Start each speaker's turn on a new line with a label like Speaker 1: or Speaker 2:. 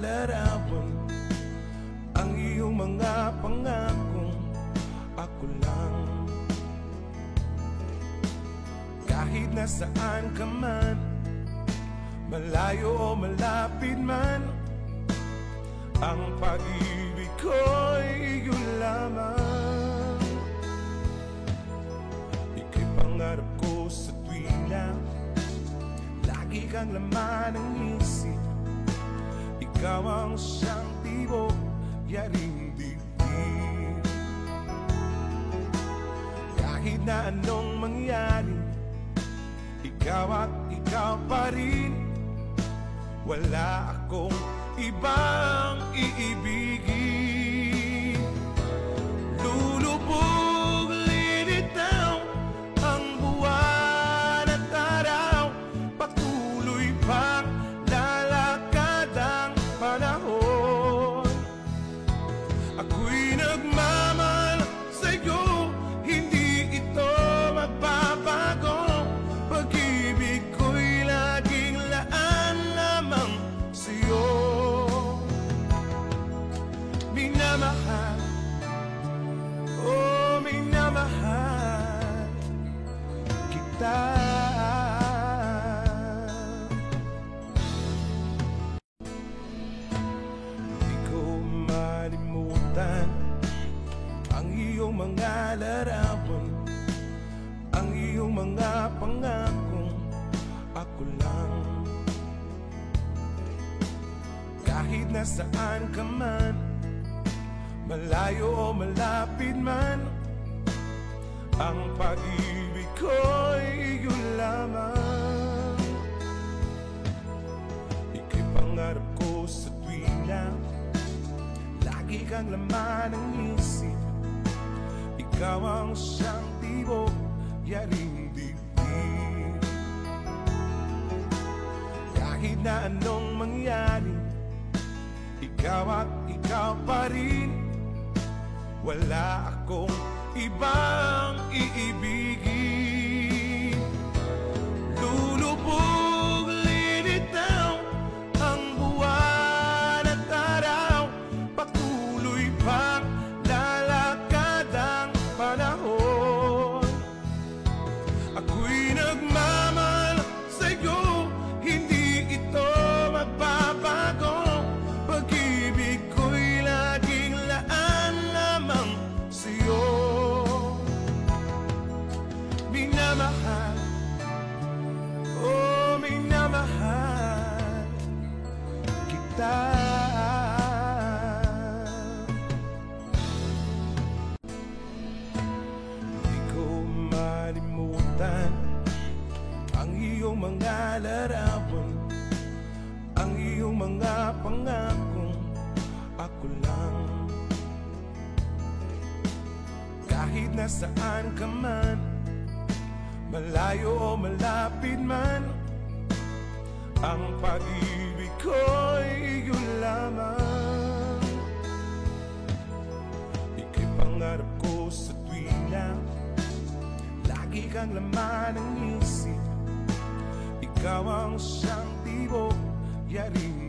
Speaker 1: larawan, ang iyong mga pangakong ako lang. Kahit nasaan ka man, malayo o malapit man, ang pag-ibig ko'y iyo lamang. Ika'y pangarap ko sa tuwina, lagi kang laman ng isip. Ikaw ang siyang tibok, yaring dibdib. Kahit na anong mangyari, ikaw at ikaw pa rin. Wala akong ibang iibigin. Lulubog, lilitaw ang buwan at araw, patuloy pang lalakad ang panahon. Ako'y nagmamahal sa'yo, hindi ito magbabago. Pag-ibig ko'y laging laan lamang sa'yo. Minamahal, oh minamahal kita. Di ko malimutan ang iyong mga larawan, ang iyong mga pangakong ako lang. Kahit nasaan ka man, malayo o malapit man, ang pag-ibig ko'y iyo lamang. Ika'y pangarap ko sa tuwina, lagi kang laman ng isip. Ikaw ang siyang tibok, yaring dibdib. Kahit na anong mangyari, ikaw at ikaw pa rin. Wala akong ibang iibigin. Lulubog, lilitaw ang buwan at araw, patuloy pang lalakad ang panahon. Ako'y nagmamahal sa'yo, hindi ito magbabago. Pag-ibig ko'y laging laan lamang sa'yo. Minamahal, oh minamahal kita. Di ko malimutan ang iyong mga larawan, ang iyong mga pangakong ako lang. Kahit nasaan ka man, malayo o malapit man, ang pag-ibig ko'y iyo lamang. Ika'y pangarap ko sa tuwina, lagi kang laman ng isip. Ikaw ang siyang tibok, yaring